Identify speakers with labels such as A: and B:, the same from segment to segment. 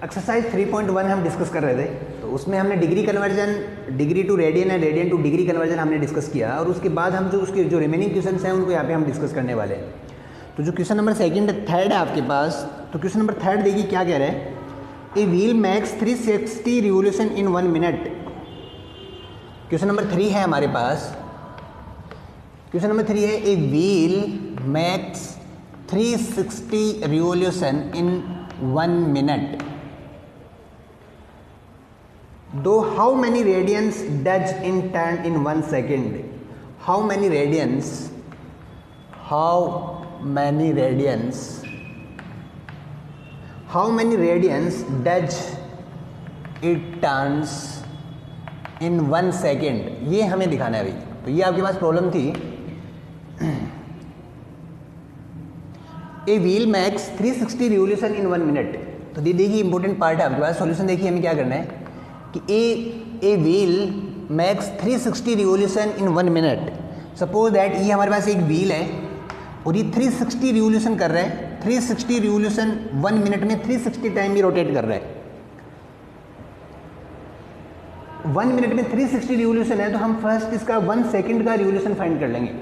A: Exercise 3.1 हम discuss कर रहे थे, तो उसमें हमने degree conversion, degree to radian and radian to degree conversion हमने डिस्कस किया, और उसके बाद हम जो उसके जो रिमेनिंग क्वेश्चन हैं उनको यहाँ पे हम डिस्कस करने वाले हैं। तो जो क्वेश्चन नंबर सेकंड थर्ड है आपके पास, तो क्वेश्चन नंबर थर्ड देखिए क्या कह रहा है, a wheel makes 360 revolution in 1 minute. Question number 3 है हमारे पास, क्वेश्चन नंबर 3 है a wheel makes 360 revolution in 1 minute, though how many radians does in turn in 1 second? How many radians does it turns in 1 second? ये हमें दिखाना है अभी। तो ये आपके पास प्रॉब्लम थी, a wheel max 360 revolution in 1 minute. तो देखिए इंपॉर्टेंट पार्ट है आपके पास, सॉल्यूशन देखिए हमें क्या करना है कि a wheel max 360 revolution in 1 minute. Suppose that ये हमारे पास एक व्हील है और ये 360 रिवोल्यूशन कर रहा है, 360 रिवोल्यूशन 1 मिनट में 360 टाइम ये रोटेट कर रहा है। 1 मिनट में 360 रिवोल्यूशन है, तो हम फर्स्ट इसका 1 सेकंड का रिवोल्यूशन फाइंड कर लेंगे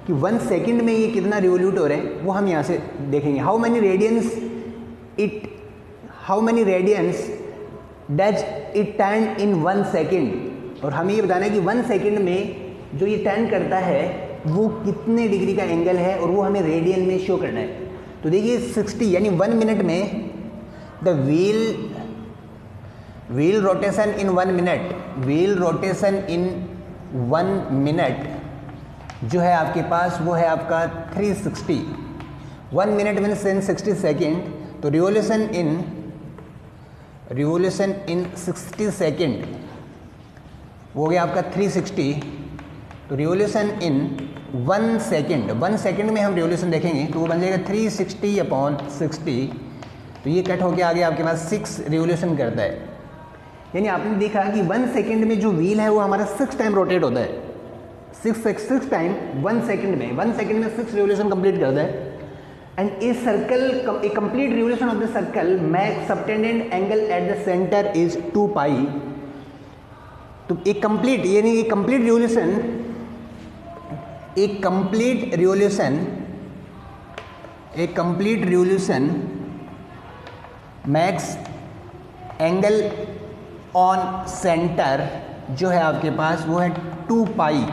A: कि 1 सेकंड में ये कितना रिवोल्यूट हो रहे हैं, वो हम यहाँ से देखेंगे। How many radians does it turn in 1 second, और हमें ये बताना है कि 1 सेकेंड में जो ये टर्न करता है वो कितने डिग्री का एंगल है, और वो हमें रेडियन में शो करना है। तो देखिए 60 यानी 1 मिनट में the wheel rotation in 1 minute, wheel rotation in 1 minute जो है आपके पास वो है आपका 360। 1 मिनट मीन्स 60 सेकेंड, तो रिवोल्यूशन इन 60 सेकेंड वो हो गया आपका 360। तो रिवोल्यूशन इन 1 सेकेंड, 1 सेकेंड में हम रिवोल्यूशन देखेंगे तो वो बन जाएगा 360/60। तो ये कट होके आगे आपके पास 6 रिवोल्यूशन करता है। यानी आपने देखा कि 1 सेकेंड में जो व्हील है वो हमारा 6 टाइम रोटेट होता है, 6 टाइम 1 सेकेंड में, 1 सेकेंड में 6 रिवोल्यूशन कंप्लीट करता है। And a complete revolution of the circle makes subtended angle at the center is 2 pi। तो एक कंप्लीट यानी एक complete revolution max angle on centre जो है आपके पास वो है 2 पाई।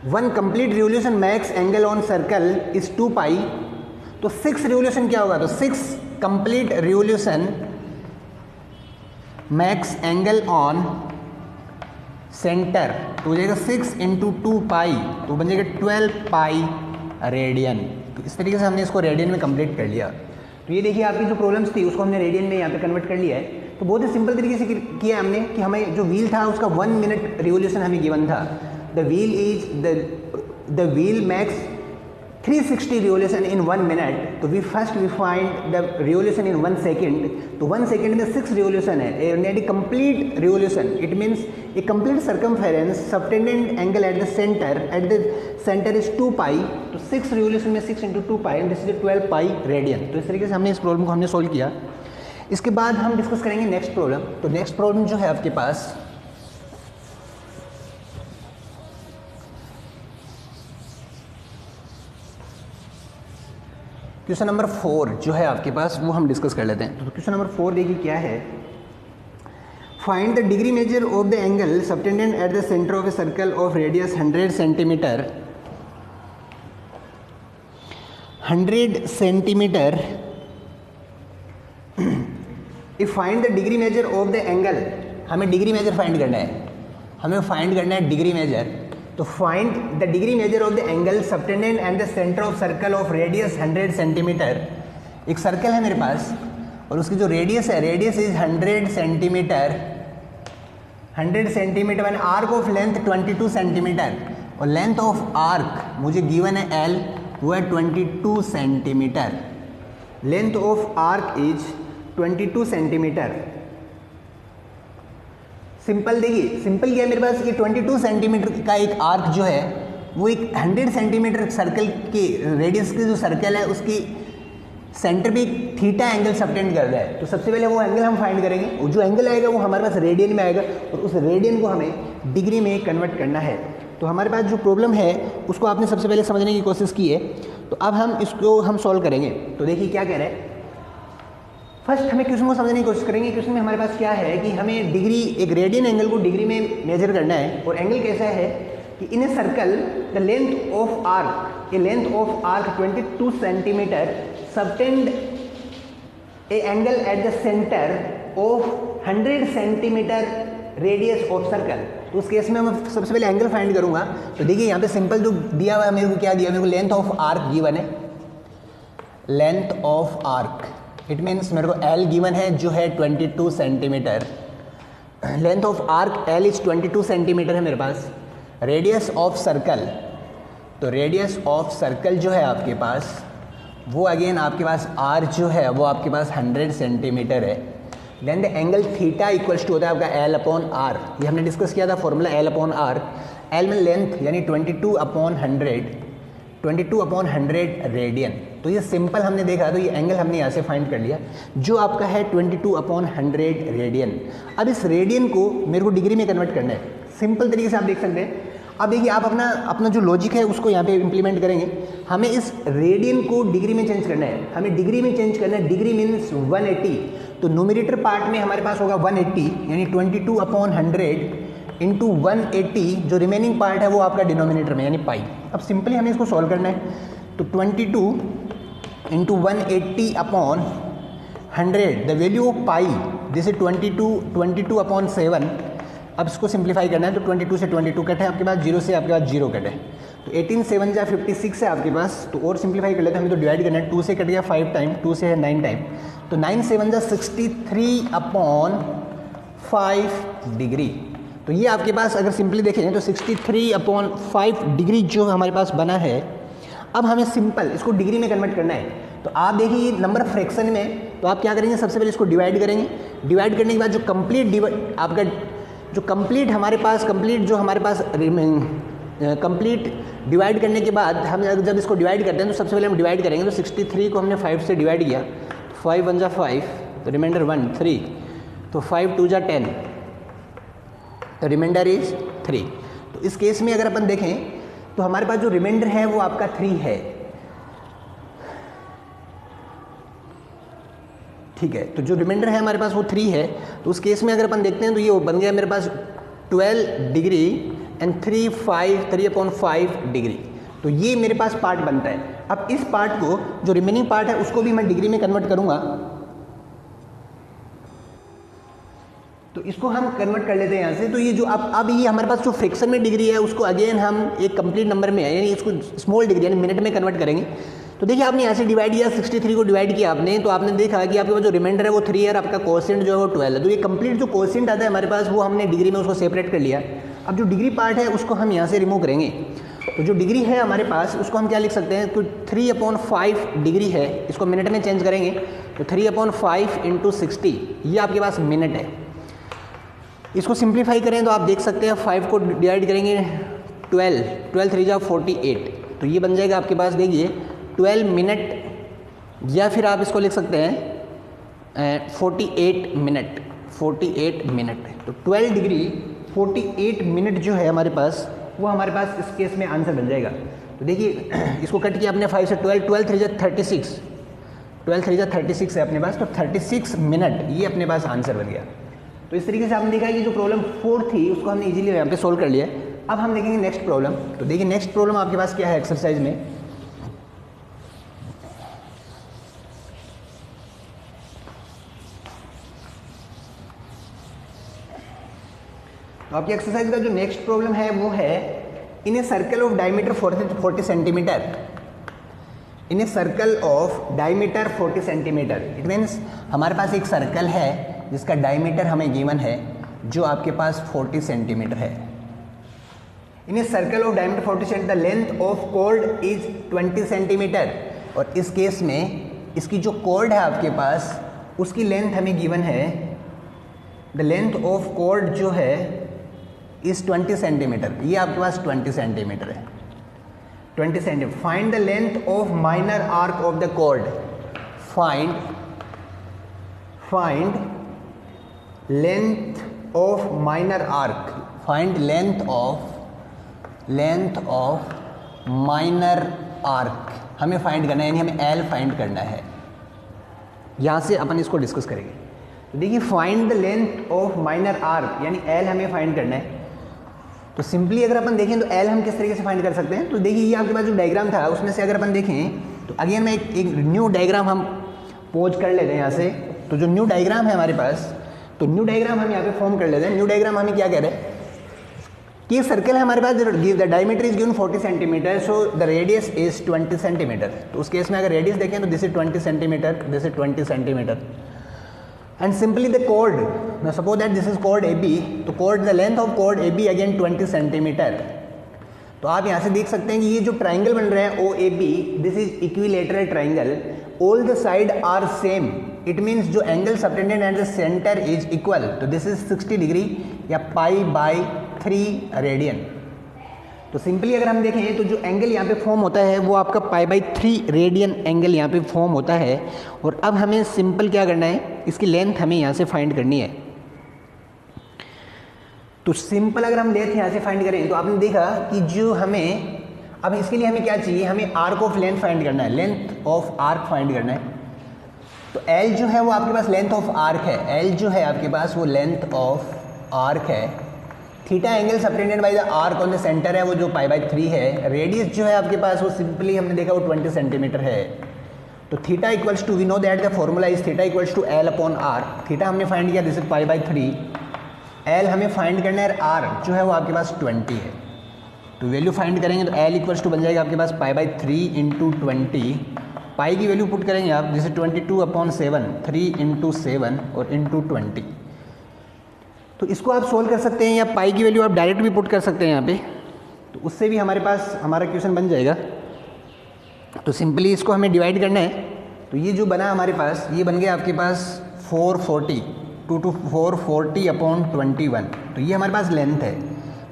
A: 1 complete revolution max angle on circle is 2 पाई। तो 6 रिवोल्यूशन क्या होगा, तो 6 complete revolution max angle on centre तो हो जाएगा 6 × 2 पाई, तो बन जाएगा 12 पाई रेडियन। तो इस तरीके से हमने इसको रेडियन में कंप्लीट कर लिया। तो ये देखिए आपकी जो प्रॉब्लम्स थी उसको हमने रेडियन में यहाँ पे कन्वर्ट कर लिया है। तो बहुत ही सिंपल तरीके से किया हमने कि हमें जो व्हील था उसका 1 मिनट रिवोल्यूशन हमें गिवन था। The wheel makes 360 revolution in 1 minute। तो we find the revolution in 1 second। तो 1 second में 6 revolution है, यानी complete revolution। It means a complete circumference subtended angle at the center is 2 pi। तो 6 revolution में 6 × 2 pi and this is 12 pi radian। तो इस तरीके से हमने इस प्रॉब्लम को हमने सोल्व किया। इसके बाद हम डिस्कस करेंगे नेक्स्ट प्रॉब्लम। तो नेक्स्ट प्रॉब्लम जो है आपके पास क्वेश्चन नंबर 4 जो है आपके पास वो हम डिस्कस कर लेते हैं। तो क्वेश्चन नंबर 4 देखिए क्या है, find the degree measure of the angle subtended at the centre of A circle of radius 100 centimetre. 100 centimetre if find the degree measure of the angle, हमें डिग्री मेजर फाइंड करना है, degree major. तो find the degree measure of the angle subtended and the centre of circle of radius 100 centimetre. एक circle है मेरे पास और उसकी जो रेडियस है, radius is 100 centimetre, 100 centimetre and arc of length 22 centimetre, और लेंथ ऑफ आर्क मुझे गिवन है L, वो है 22 centimetre. Length of arc is 22 centimetre. Simple देखिए, सिंपल क्या है मेरे पास कि 22 सेंटीमीटर का एक आर्क जो है वो एक 100 सेंटीमीटर सर्कल की रेडियस की जो सर्कल है उसकी सेंटर पे एक थीटा एंगल सबटेंड कर रहा है, तो सबसे पहले वो एंगल हम फाइंड करेंगे, और जो एंगल आएगा वो हमारे पास रेडियन में आएगा, और उस रेडियन को हमें डिग्री में कन्वर्ट करना है। तो हमारे पास जो प्रॉब्लम है उसको आपने सबसे पहले समझने की कोशिश की है, तो अब हम इसको हम सॉल्व करेंगे। तो देखिए क्या कह रहे हैं, फर्स्ट हमें क्वेश्चन को समझने की कोशिश करेंगे। क्वेश्चन में हमारे पास क्या है कि हमें डिग्री, एक रेडियन एंगल को डिग्री में मेजर करना है, और एंगल कैसा है कि in a circle the length of arc, a length of arc 22 centimetre subtend a angle at the centre of 100 centimetre radius of circle. तो उस केस में मैं सबसे पहले एंगल फाइंड करूंगा। तो देखिए यहाँ पे सिंपल जो दिया हुआ है मेरे को, क्या दिया मेरे को, लेंथ ऑफ आर्क गिवन है, length of arc, it means मेरे को एल गिवन है जो है 22 centimetre. Length of arc L is 22 centimetre है मेरे पास। रेडियस ऑफ सर्कल, तो रेडियस ऑफ सर्कल जो है आपके पास वो अगेन आपके पास आर जो है वो आपके पास 100 सेंटीमीटर है। Then the angle theta equals to होता है आपका एल अपॉन आर, ये हमने डिस्कस किया था formula L upon R. L में लेंथ यानी 22 अपॉन 100 रेडियन। तो ये सिंपल हमने देखा, तो ये एंगल हमने यहाँ से फाइंड कर लिया जो आपका है 22 अपॉन 100 रेडियन। अब इस रेडियन को मेरे को डिग्री में कन्वर्ट करना है, सिंपल तरीके से आप देख सकते हैं। अब देखिए आप अपना जो लॉजिक है उसको यहाँ पे इम्प्लीमेंट करेंगे। हमें इस रेडियन को डिग्री में चेंज करना है, हमें डिग्री में चेंज करना है। डिग्री मीन्स 180, तो न्यूमरेटर पार्ट में हमारे पास होगा 180 यानी 22 अपॉन 100 इंटू 180, जो रिमेनिंग पार्ट है वो आपका डिनोमिनेटर में यानी पाई। अब सिंपली हमें इसको सॉल्व करना है, तो 22 into 180 upon 100, the value of pi this is 22 upon 7। अब इसको सिंप्लीफाई करना है, तो 22 से 22 कट है आपके पास, 0 से आपके पास 0 कट है, तो 18 7 जा 56 है आपके पास। तो और सिंप्लीफाई कर लेते हैं, हमें तो डिवाइड करना है, 2 से कट गया 5 टाइम, 2 से है 9 टाइम, तो 9 7 जा 63 अपॉन 5 डिग्री। तो ये आपके पास अगर सिंपली देखें तो 63 अपॉन 5 डिग्री जो हमारे पास बना है। अब हमें सिंपल इसको डिग्री में कन्वर्ट करना है, तो आप देखिए नंबर फ्रैक्शन में, तो आप क्या करेंगे, सबसे पहले इसको डिवाइड करेंगे। डिवाइड करने के बाद जो कंप्लीट आपका जो कंप्लीट हमारे पास कंप्लीट डिवाइड करने के बाद हम जब इसको डिवाइड करते हैं तो सबसे पहले हम डिवाइड करेंगे। तो 63 को हमने 5 से डिवाइड किया, 5 1 जा 5, तो रिमाइंडर 1 3, तो 5 2 जा 10, तो रिमाइंडर इज 3। तो इस केस में अगर अपन देखें तो हमारे पास जो रिमाइंडर है वो आपका 3 है, ठीक है। तो जो रिमाइंडर है हमारे पास वो 3 है। तो उस केस में अगर अपन देखते हैं तो ये बन गया मेरे पास 12 डिग्री एंड 3/5 डिग्री। तो ये मेरे पास पार्ट बनता है। अब इस पार्ट को, जो रिमेनिंग पार्ट है उसको भी मैं डिग्री में कन्वर्ट करूंगा, तो इसको हम कन्वर्ट कर लेते हैं यहाँ से। तो ये जो अब ये हमारे पास जो फ्रिक्शन में डिग्री है उसको अगेन हम एक कंप्लीट नंबर में है यानी इसको स्मॉल डिग्री यानी मिनट में कन्वर्ट करेंगे। तो देखिए आपने यहाँ से डिवाइड किया, 63 को डिवाइड किया आपने, तो आपने देखा कि आपके पास जो रिमाइंडर है वो 3 है और आपका कोसेंट जो है वो 12 है। तो ये कंप्लीट जो कोसेंट आता है हमारे पास वो हमने डिग्री में उसको सेपरेट कर लिया। अब जो डिग्री पार्ट है उसको हम यहाँ से रिमूव करेंगे। तो जो डिग्री है हमारे पास उसको हम क्या लिख सकते हैं, तो 3/5 डिग्री है, इसको मिनट में चेंज करेंगे, तो 3/5 इंटू 60 ये आपके पास मिनट है। इसको सिंप्लीफाई करें तो आप देख सकते हैं 5 को डिवाइड करेंगे 12 3 जा 48, तो ये बन जाएगा आपके पास देखिए 12 मिनट, या फिर आप इसको लिख सकते हैं 48 मिनट। तो 12 डिग्री 48 मिनट जो है हमारे पास वो हमारे पास इस केस में आंसर बन जाएगा। तो देखिए इसको कट किया अपने 5 से 12 3 जा 36, 12 3 जा 36 है अपने पास, तो 36 मिनट ये अपने पास आंसर बन गया। तो इस तरीके से आपने देखा कि जो प्रॉब्लम 4 थी उसको हमने इजीली यहाँ पे सोल्व कर लिया। अब हम देखेंगे नेक्स्ट प्रॉब्लम। तो देखिए नेक्स्ट प्रॉब्लम आपके पास क्या है एक्सरसाइज में, तो आपकी एक्सरसाइज का जो नेक्स्ट प्रॉब्लम है वो है in a circle of diameter 40 centimetre, in a circle of diameter 40 centimetre. It means हमारे पास एक सर्कल है जिसका डायमीटर हमें गिवन है जो आपके पास 40 सेंटीमीटर है। In a circle of diameter 40 centimetre the length of chord is 20 centimetre. और इस केस में इसकी जो कॉर्ड है आपके पास उसकी लेंथ हमें गिवन है, द लेंथ ऑफ कॉर्ड जो है इस 20 सेंटीमीटर, ये आपके पास 20 सेंटीमीटर है, 20 centimetre. Find the length of minor arc of the chord, find length of minor arc, find length of minor arc हमें फाइंड करना है, यानी हमें एल फाइंड करना है। यहाँ से अपन इसको डिस्कस करेंगे। तो देखिए find the length of minor arc यानी एल हमें फाइंड करना है। तो सिंपली अगर अपन देखें तो एल हम किस तरीके से फाइंड कर सकते हैं, तो देखिए ये आपके पास जो डायग्राम था उसमें से अगर अपन देखें तो अगेन मैं एक न्यू डायग्राम हम पोज कर लेते हैं यहाँ से। तो जो न्यू डायग्राम है हमारे पास, तो न्यू डायग्राम हम यहाँ पे फॉर्म कर लेते हैं। न्यू डायग्राम हमें क्या कह रहे हैं कि सर्कल है हमारे पास, the diameter is given 40 centimetre, so the radius is 20 centimetre. तो उस केस में अगर रेडियस देखें तो this is 20 centimetre, this is 20 centimetre and simply the chord, now suppose that this is chord AB, तो chord the length of chord AB again 20 centimetre. तो आप यहाँ से देख सकते हैं कि ये जो ट्राइंगल बन रहा है OAB, this is equilateral triangle, all the side are same, it means जो angle subtended at the centre is equal, तो दिस इज 60 डिग्री या π/3 रेडियन। तो सिंपली अगर हम देखें तो जो एंगल यहाँ पे फॉर्म होता है वो आपका π/3 रेडियन एंगल यहाँ पे फॉर्म होता है। और अब हमें सिंपल क्या करना है, इसकी लेंथ हमें यहाँ से फाइंड करनी है। तो सिंपल अगर हम लेंथ यहाँ से फाइंड करें तो आपने देखा कि जो हमें अब इसके लिए हमें क्या चाहिए, हमें आर्क ऑफ लेंथ फाइंड करना है, लेंथ ऑफ आर्क फाइंड करना है। तो L जो है वो आपके पास लेंथ ऑफ आर्क है, L जो है आपके पास वो लेंथ ऑफ आर्क है। Theta angle subtended by the arc on the centre है वो जो π/3 है। रेडियस जो है आपके पास वो सिंपली हमने देखा वो 20 सेंटीमीटर है। तो theta equals to, we know that the formula is theta equals to L/R। थीटा हमने फाइंड किया, दिस इज π/3। L हमें फाइंड करना है, R जो है वो आपके पास 20 है। तो वैल्यू फाइंड करेंगे तो L इक्वल्स टू बन जाएगा आपके पास π/3 × 20। पाई की वैल्यू पुट करेंगे आप, जैसे 22/7, 3 × 7 और × 20। तो इसको आप सोल्व कर सकते हैं या पाई की वैल्यू आप डायरेक्ट भी पुट कर सकते हैं यहाँ पे, तो उससे भी हमारे पास हमारा क्वेश्चन बन जाएगा। तो सिंपली इसको हमें डिवाइड करना है। तो ये जो बना हमारे पास, ये बन गया आपके पास 440, 440/21। तो ये हमारे पास लेंथ है।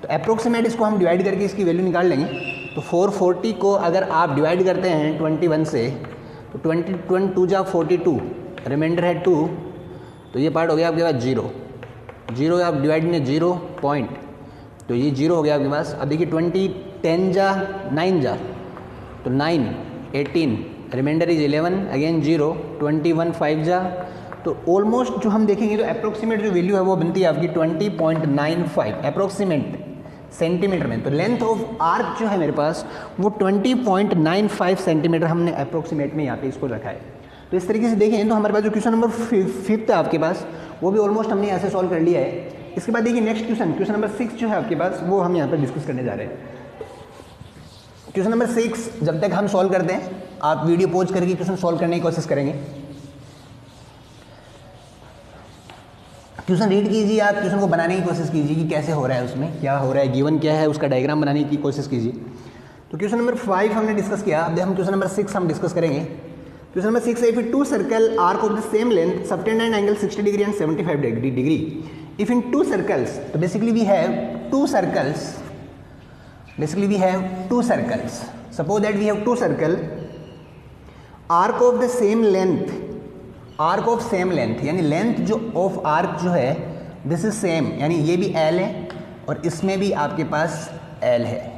A: तो अप्रोक्सीमेट इसको हम डिवाइड करके इसकी वैल्यू निकाल लेंगे। तो 440 को अगर आप डिवाइड करते हैं 21 से, तो 22 जा 42, रिमाइंडर है 2, तो ये पार्ट हो गया आपके पास 0 आप डिवाइड में 0 पॉइंट, तो ये 0 हो गया आपके पास। अब देखिए 20 10 जा 9 जा, तो 9 18, रिमाइंडर इज 11, अगेन 0, 21 5 जा, तो ऑलमोस्ट जो हम देखेंगे तो अप्रोक्सीमेट जो वैल्यू है वो बनती है आपकी 20.95 अप्रोक्सीमेट सेंटीमीटर में। तो लेंथ ऑफ आर्क जो है मेरे पास वो 20.95 सेंटीमीटर हमने अप्रोक्सीमेट में यहाँ पे इसको रखा है। तो इस तरीके से देखें तो हमारे पास जो क्वेश्चन नंबर 5 है आपके पास, वो भी ऑलमोस्ट हमने यहाँ से सॉल्व कर लिया है। इसके बाद देखिए नेक्स्ट क्वेश्चन नंबर 6 जो है आपके पास, वो हम यहाँ पर डिस्कस करने जा रहे हैं। क्वेश्चन नंबर 6 जब तक हम सॉल्व करते हैं, आप वीडियो पॉज करके क्वेश्चन सॉल्व करने की कोशिश करेंगे। क्वेश्चन रीड कीजिए, आप क्वेश्चन को बनाने की कोशिश कीजिए कि कैसे हो रहा है, उसमें क्या हो रहा है, गिवन क्या है, उसका डायग्राम बनाने की कोशिश कीजिए। तो क्वेश्चन नंबर 5 हमने डिस्कस किया, अब हम क्वेश्चन नंबर 6 हम डिस्कस करेंगे। क्वेश्चन नंबर 6 है, if two circle arc of the same length subtend angle 60 degree and 75 degree, if in two circles, तो basically we have two circles, suppose that we have two circle, arc of the same length, arc of same length यानी length जो of arc जो है this is same, यानी ये भी L है और इसमें भी आपके पास L है।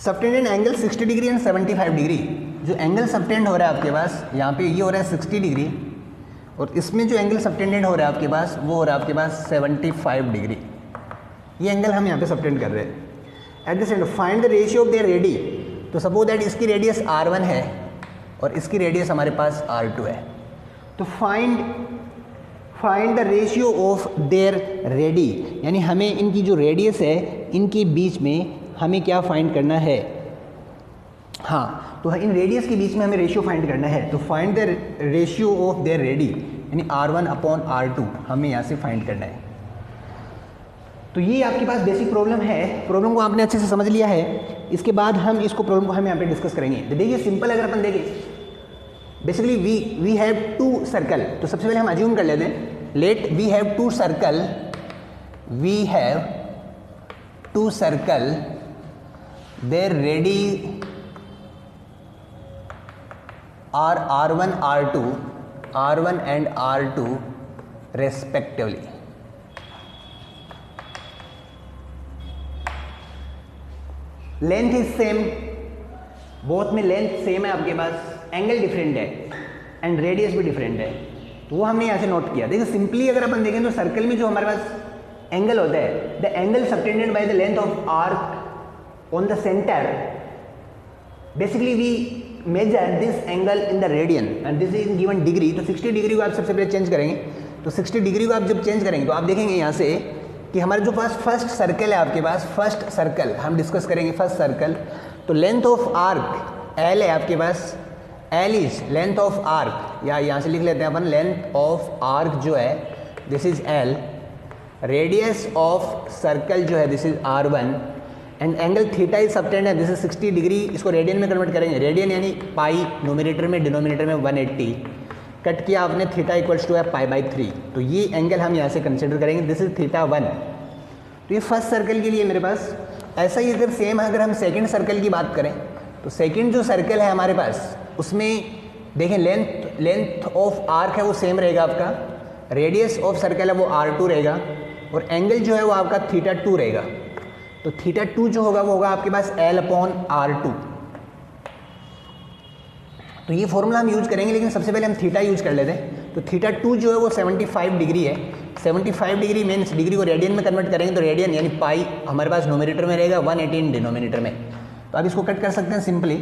A: Subtended angle 60 degree and 75 degree, जो एंगल सबटेंड हो रहा है आपके पास यहाँ पे ये हो रहा है 60 डिग्री और इसमें जो एंगल सबटेंडेड हो रहा है आपके पास वो हो रहा है आपके पास 75 डिग्री। ये एंगल हम यहाँ पे सबटेंड कर रहे हैं। Eight the centre find the ratio of their ready, तो सपोज दैट इसकी रेडियस R1 है और इसकी रेडियस हमारे पास R2 है। तो find the ratio of their ready, यानी हमें इनकी जो रेडियस है इनके बीच में हमें क्या फाइंड करना है, हाँ तो इन रेडियस के बीच में हमें रेशियो फाइंड करना है। तो find the ratio of their ready यानी R1/R2 हमें यहाँ से फाइंड करना है। तो ये आपके पास बेसिक प्रॉब्लम है, प्रॉब्लम को आपने अच्छे से समझ लिया है। इसके बाद हम इसको प्रॉब्लम को हम यहाँ पे डिस्कस करेंगे। तो देखिए सिंपल अगर अपन देखें, basically we have two circle, तो सबसे पहले हम अज्यूम कर लेते हैं, let we have two circle their radii are R1, R2, R1 and R2 respectively. Length is same, both में लेंथ सेम है आपके पास, एंगल डिफरेंट है एंड रेडियस भी डिफरेंट है, तो वो हमने यहाँ से नोट किया। देखिए सिंपली अगर अपन देखें तो सर्कल में जो हमारे पास एंगल होता है, the angle subtended by the length of arc on the centre, basically we measure this angle in the radian and this is given degree. तो 60 डिग्री को आप सबसे पहले चेंज करेंगे, तो 60 डिग्री को आप जब चेंज करेंगे तो आप देखेंगे यहाँ से कि हमारे जो पास फर्स्ट सर्कल है आपके पास, फर्स्ट सर्कल हम डिस्कस करेंगे फर्स्ट सर्कल, तो लेंथ ऑफ आर्क एल है आपके पास, L is length of arc, या यहाँ से लिख लेते हैं अपन लेंथ ऑफ आर्क जो है this is L, radius of circle जो है this is R1 and angle theta is subtend है दिस इज 60 डिग्री। इसको रेडियन में कन्वर्ट करेंगे, रेडियन यानी पाई न्यूमरेटर में, डिनोमिनेटर में 180 कट किया आपने, थीटा इक्वल्स टू है π/3, तो ये एंगल हम यहाँ से कंसिडर करेंगे, दिस इज θ1। तो ये फर्स्ट सर्कल के लिए मेरे पास। ऐसा ही अगर सेम अगर हम सेकंड सर्कल की बात करें, तो सेकंड जो सर्कल है हमारे पास उसमें देखें लेंथ ऑफ आर्क है वो सेम रहेगा आपका, रेडियस ऑफ सर्कल है वो R2 रहेगा और एंगल जो है वो आपका θ2 रहेगा। तो θ2 जो होगा वो होगा आपके पास L/R2। तो ये फॉर्मूला हम यूज करेंगे, लेकिन सबसे पहले हम थीटा यूज कर लेते हैं। तो θ2 जो है वो 75 डिग्री है, 75 डिग्री मीन्स डिग्री को रेडियन में कन्वर्ट करेंगे तो रेडियन यानी पाई हमारे पास न्यूमरेटर में रहेगा, 180 डिनोमिनेटर में। तो आप इसको कट कर सकते हैं सिंपली।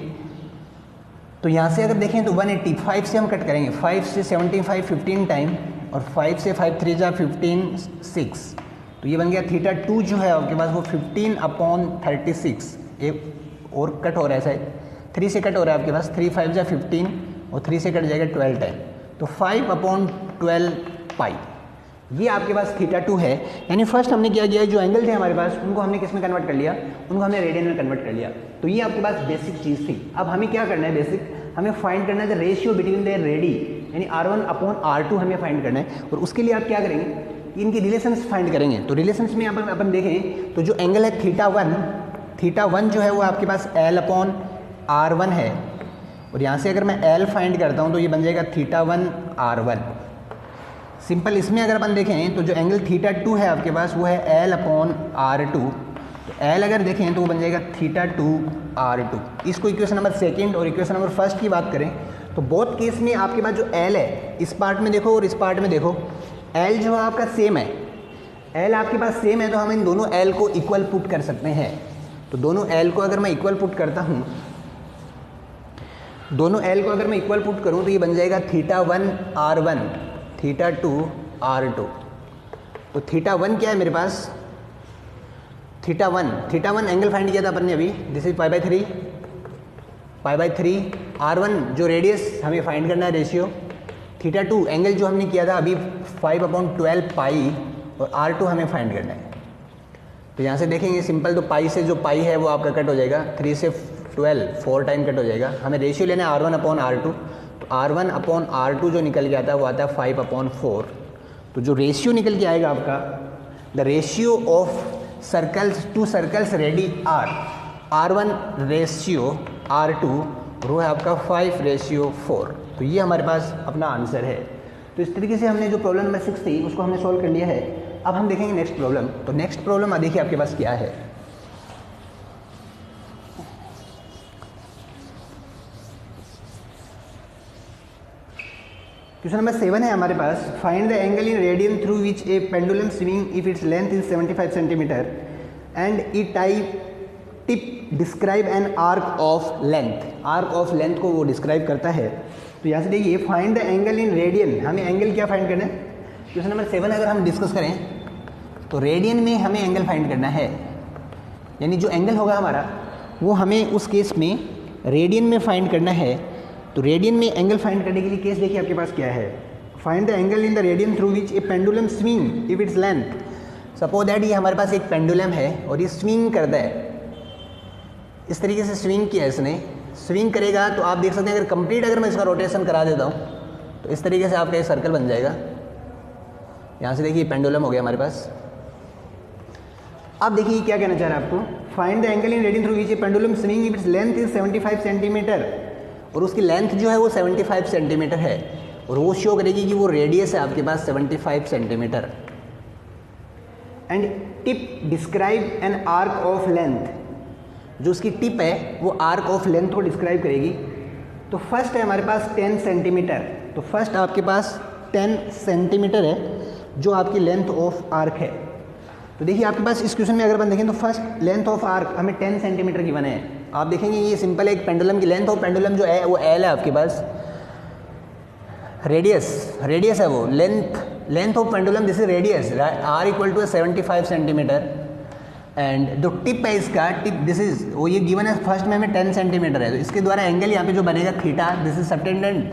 A: तो यहाँ से अगर देखें तो 180 5 से हम कट करेंगे, 5 से 75 15 टाइम और 5 से 5 3 जा 15 6, तो ये बन गया θ2 जो है आपके पास वो 15/36, एक और कट हो रहा है शायद 3 से कट हो रहा है आपके पास, 3 5 जा 15 और 3 से कट जाएगा 12 टाइम, तो 5/12 पाई, ये आपके पास θ2 है। यानी फर्स्ट हमने क्या किया, जो एंगल थे हमारे पास उनको हमने किस में कन्वर्ट कर लिया, उनको हमने रेडियन में कन्वर्ट कर लिया। तो ये आपके पास बेसिक चीज़ थी। अब हमें क्या करना है, बेसिक हमें फाइंड करना है the ratio between the ready, यानी R1/R2 हमें फाइंड करना है। और उसके लिए आप क्या करेंगे, इनकी रिलेशंस फाइंड करेंगे। तो रिलेशंस में अपन देखें तो जो एंगल है θ1 जो है वो आपके पास L/R1 है, और यहाँ से अगर मैं L फाइंड करता हूँ तो ये बन जाएगा θ1R1। सिंपल इसमें अगर अपन देखें तो जो एंगल θ2 है आपके पास वो है L/R2, तो L अगर देखें तो वो बन जाएगा θ2R2। इसको इक्वेशन नंबर सेकंड और इक्वेशन नंबर फर्स्ट की बात करें तो बोथ केस में आपके पास जो L है, इस पार्ट में देखो और इस पार्ट में देखो, L जो है आपका सेम है, L आपके पास सेम है, तो हम इन दोनों L को इक्वल पुट कर सकते हैं। तो दोनों L को अगर मैं इक्वल पुट करता हूँ, दोनों L को अगर मैं इक्वल पुट करूँ तो ये बन जाएगा θ1R1 θ2R2। तो θ1 क्या है मेरे पास, θ1 एंगल फाइंड किया था अपन ने अभी, दिस इज π/3 R1 जो रेडियस हमें फाइंड करना है रेशियो, θ2 एंगल जो हमने किया था अभी 5/12 पाई और R2 हमें फाइंड करना है। तो यहाँ से देखेंगे सिंपल, तो पाई से जो पाई है वो आपका कट हो जाएगा, 3 से 12 4 टाइम कट हो जाएगा। हमें रेशियो लेना है R1/R2, तो R1/R2 जो निकल के आता है वो आता है 5/4। तो जो रेशियो निकल के आएगा आपका, the ratio of circles to circles ready R1 ratio R2 वो है आपका 5/4। तो ये हमारे पास अपना आंसर है। तो इस तरीके से हमने जो प्रॉब्लम नंबर 6 थी उसको हमने सॉल्व कर लिया है। अब हम देखेंगे नेक्स्ट प्रॉब्लम। तो नेक्स्ट प्रॉब्लम देखिए आपके पास क्या है। क्वेश्चन नंबर 7 है हमारे पास, find the angle in radian through which a pendulum swing if its length is 75 centimetre and it tip describe an arc of length. Arc of length को वो डिस्क्राइब करता है। तो यहाँ से देखिए, find the angle in radian, हमें angle क्या फाइंड करना है। क्वेश्चन नंबर 7 अगर हम डिस्कस करें तो रेडियन में हमें एंगल फाइंड करना है, यानी जो एंगल होगा हमारा वो हमें उस केस में रेडियन में फाइंड करना है। तो रेडियन में एंगल फाइंड करने के लिए केस देखिए आपके पास क्या है, find the angle in the radian through which a pendulum swing if its length. Suppose that ये हमारे पास एक पेंडुलम है और ये स्विंग करता है, इस तरीके से स्विंग किया इसने, स्विंग करेगा तो आप देख सकते हैं, अगर कंप्लीट अगर मैं इसका रोटेशन करा देता हूँ तो इस तरीके से आपका ये सर्कल बन जाएगा। यहाँ से देखिए पेंडुलम हो गया हमारे पास। अब देखिए क्या कहना चाह रहा है आपको, find the angle in radian through which a pendulum swing if its length is 75 centimetre और उसकी लेंथ जो है वो 75 सेंटीमीटर है, और वो शो करेगी कि वो रेडियस है आपके पास 75 centimetre. And tip describe an arc of length, जो उसकी टिप है वो आर्क ऑफ लेंथ को डिस्क्राइब करेगी। तो फर्स्ट है हमारे पास 10 सेंटीमीटर, तो फर्स्ट आपके पास 10 सेंटीमीटर है जो आपकी लेंथ ऑफ आर्क है। तो देखिए आपके पास इस क्वेश्चन में अगर अपन देखें तो फर्स्ट लेंथ ऑफ आर्क हमें 10 सेंटीमीटर की बने हैं। आप देखेंगे ये सिंपल है, एक पेंडुलम की लेंथ ऑफ पेंडुलम जो है वो एल है आपके पास, रेडियस है वो, length of pendulum this is radius, R equal to 75 centimetre. And जो टिप है इसका टिप दिस इज वो ये गिवन है फर्स्ट में हमें 10 सेंटीमीटर है, तो इसके द्वारा एंगल यहाँ पे जो बनेगा थीटा, this is subtended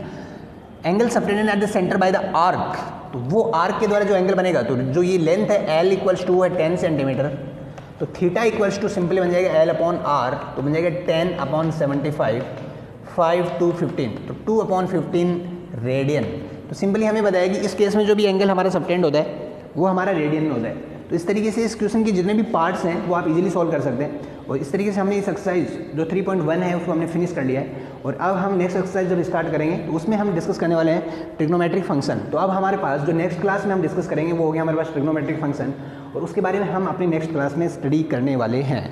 A: angle subtended at the centre by the arc. तो वो आर्क के द्वारा जो एंगल बनेगा, तो जो ये लेंथ है एल इक्वल्स टू है 10 सेंटीमीटर, तो थीटा इक्वल्स टू सिंपली बन जाएगा एल अपॉन आर, तो बन जाएगा 10 अपॉन 75, 5 to 15, तो 2 अपॉन 15 रेडियन। तो सिंपली हमें बताया कि इस केस में जो भी एंगल हमारा सबटेंड होता है वो हमारा रेडियन में होता है। तो इस तरीके से इस क्वेश्चन के जितने भी पार्ट्स हैं वो आप इजीली सॉल्व कर सकते हैं। और इस तरीके से हमने इस एक्सरसाइज जो 3.1 है उसको हमने फिनिश कर लिया है। और अब हम नेक्स्ट एक्सरसाइज जब स्टार्ट करेंगे तो उसमें हम डिस्कस करने वाले हैं ट्रिग्नोमेट्रिक फंक्शन। तो अब हमारे पास जो नेक्स्ट क्लास में हम डिस्कस करेंगे वो हो गया हमारे पास ट्रिग्नोमेट्रिक फंक्शन, और उसके बारे में हम अपनी नेक्स्ट क्लास में स्टडी करने वाले हैं।